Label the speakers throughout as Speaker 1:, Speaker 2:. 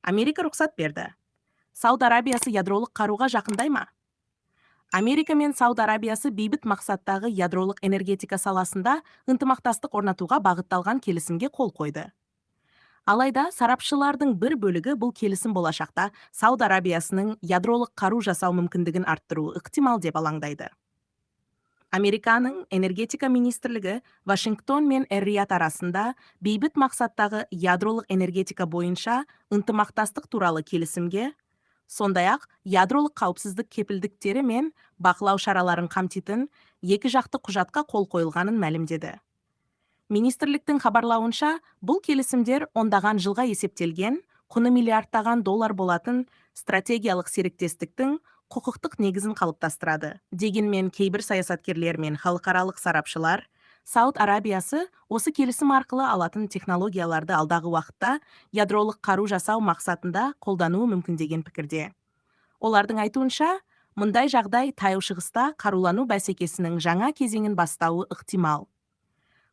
Speaker 1: Америка рұқсат берді. Сауд Арабиясы ядролық қаруға жақындай ма? Америка мен Сауд Арабиясы бейбіт мақсаттағы ядролық энергетика саласында ынтымақтастық орнатуға бағытталған келісімге қол қойды. Алайда сарапшылардың бір бөлігі бұл келісім болашақта Сауд Арабиясының ядролық қару жасау мүмкіндігін арттыруы ықтимал деп алаңдайды. Американың энергетика министрлігі Вашингтон мен Эр-Рияд арасында бейбіт мақсаттағы ядролық энергетика бойынша ынтымақтастық туралы келісімге, сондай-ақ ядролық қауіпсіздік кепілдіктері мен бақылау шараларын қамтитын екі жақты құжатқа қол қойылғанын мәлімдеді. Министрліктің хабарлауынша, бұл келісімдер ондаған жылға есептелген, құны миллиардтаған доллар болатын стратегиялық серіктестіктің құқықтық негізін қалыптастырады. Дегенмен кейбір саясаткерлер мен халықаралық сарапшылар Сауд Арабиясы осы келісім арқылы алатын технологияларды алдағы уақытта ядролық қару жасау мақсатында қолдануы мүмкін деген пікірде. Олардың айтуынша, мұндай жағдай таяу шығыста қарулану бәсекесінің жаңа кезеңін бастауы ықтимал.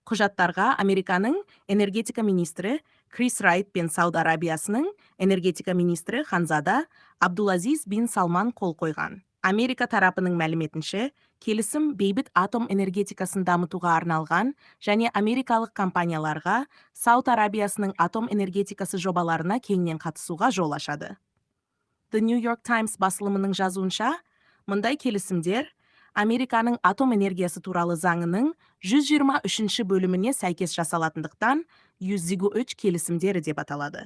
Speaker 1: Құжаттарға Американың энергетика министрі Крис Райт пен Сауд Арабиясының энергетика министрі Ханзада Абдулазиз бин Салман қол қойған. Америка тарапының мәліметінше, келісім бейбіт атом энергетикасын дамытуға арналған және америкалық компанияларға Сауд Арабиясының атом энергетикасы жобаларына кеңінен қатысуға жол ашады. The New York Times басылымының жазуынша, мұндай келісімдер Американың атом энергиясы туралы заңының 123 бөліміне сәйкес жасалатындықтан 123 келісімдері деп аталады.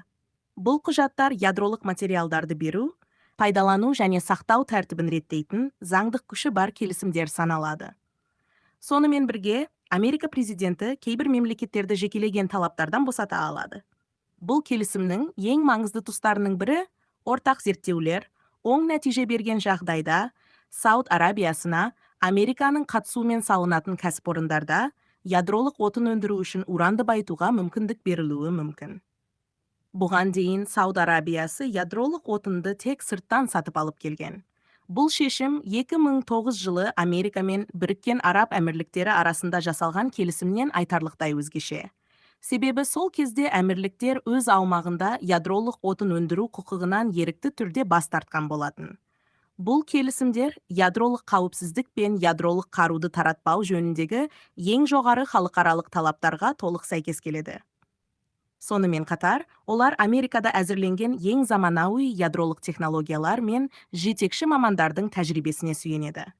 Speaker 1: Бұл құжаттар ядролық материалдарды беру, пайдалану және сақтау тәртібін реттейтін заңдық күші бар келісімдер саналады. Сонымен бірге, Америка президенті кейбір мемлекеттерді жекелеген талаптардан босата алады. Бұл келісімнің ең маңызды тұстарының бірі ортақ зерттеулер, оң нәтиже берген жағдайда Сауд Арабиясына Американың қатысуымен салынатын кәсіпорындарда ядролық отын өндіру үшін уранды байытуға мүмкіндік берілуі мүмкін. Бұған дейін Сауд Арабиясы ядролық отынды тек сырттан сатып алып келген. Бұл шешім 2009 жылы Америка мен Біріккен Араб Әмірліктері арасында жасалған келісімнен айтарлықтай өзгеше. Себебі сол кезде әмірліктер өз аумағында ядролық отын өндіру құқығынан ерікті түрде бас тартқан болатын. Бұл келісімдер ядролық қауіпсіздік пен ядролық қаруды таратпау жөніндегі ең жоғары халықаралық талаптарға толық сәйкес келеді. Сонымен қатар, олар Америкада әзірленген ең заманауи ядролық технологиялар мен жетекші мамандардың тәжірибесіне сүйенеді.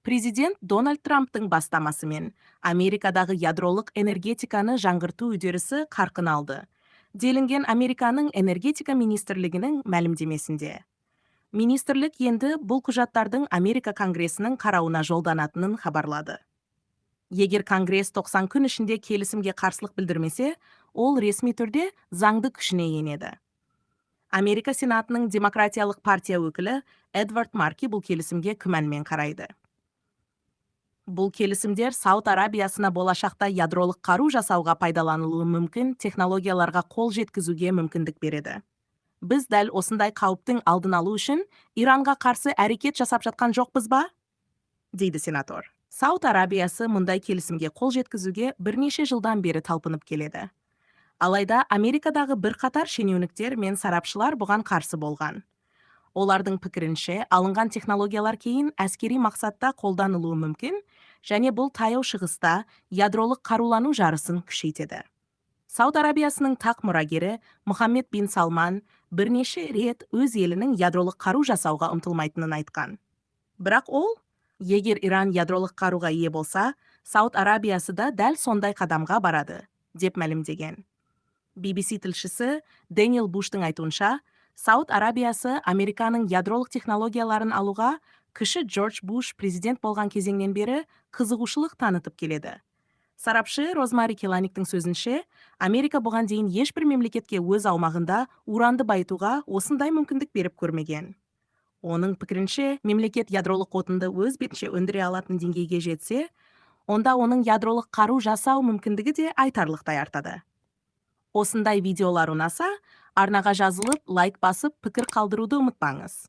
Speaker 1: Президент Дональд Трамптың бастамасымен Америкадағы ядролық энергетиканы жаңғырту үдерісі қарқын алды, делінген Американың энергетика министрлігінің мәлімдемесінде. Министрлік енді бұл құжаттардың Америка Конгресінің қарауына жолданатынын хабарлады. Егер Конгресс 90 күн ішінде келісімге қарсылық білдірмесе, ол ресми түрде заңды күшіне енеді. Америка Сенатының демократиялық партия өкілі Эдвард Марки бұл келісімге күмәнмен қарайды. Бұл келісімдер Сауд Арабиясына болашақта ядролық қару жасауға пайдаланылуы мүмкін технологияларға қол жеткізуге мүмкіндік береді. Біз дәл осындай қауіптің алдын алу үшін Иранға қарсы әрекет жасап жатқан жоқпыз ба? Дейді сенатор. Сауд Арабиясы мұндай келісімге қол жеткізуге бірнеше жылдан бері талпынып келеді. Алайда Америкадағы бірқатар шенеуніктер мен сарапшылар бұған қарсы болған. Олардың пікірінше, алынған технологиялар кейін әскери мақсатта қолданылуы мүмкін, және бұл таяу шығыста ядролық қарулану жарысын күшейтеді. Сауд Арабиясының тақ мұрагері Мұхаммед бин Салман бірнеше рет өз елінің ядролық қару жасауға ұмтылмайтынын айтқан. Бірақ ол, егер Иран ядролық қаруға ие болса, Сауд Арабиясы да дәл сондай қадамға барады, деп мәлімдеген. BBC тілшісі Дэниел Буштың айтуынша, Сауд Арабиясы Американың ядролық технологияларын алуға кіші Джордж Буш президент болған кезеңнен бері қызығушылық танытып келеді. Сарапшы Розмари Келаниктің сөзінше, Америка бұған дейін ешбір мемлекетке өз аумағында уранды байытуға осындай мүмкіндік беріп көрмеген. Оның пікірінше, мемлекет ядролық отынды өз бетінше өндіре алатын деңгейге жетсе, онда оның ядролық қару жасау мүмкіндігі де айтарлықтай артады. Осындай видеолар ұнаса, арнаға жазылып, лайк басып, пікір қалдыруды ұмытпаңыз.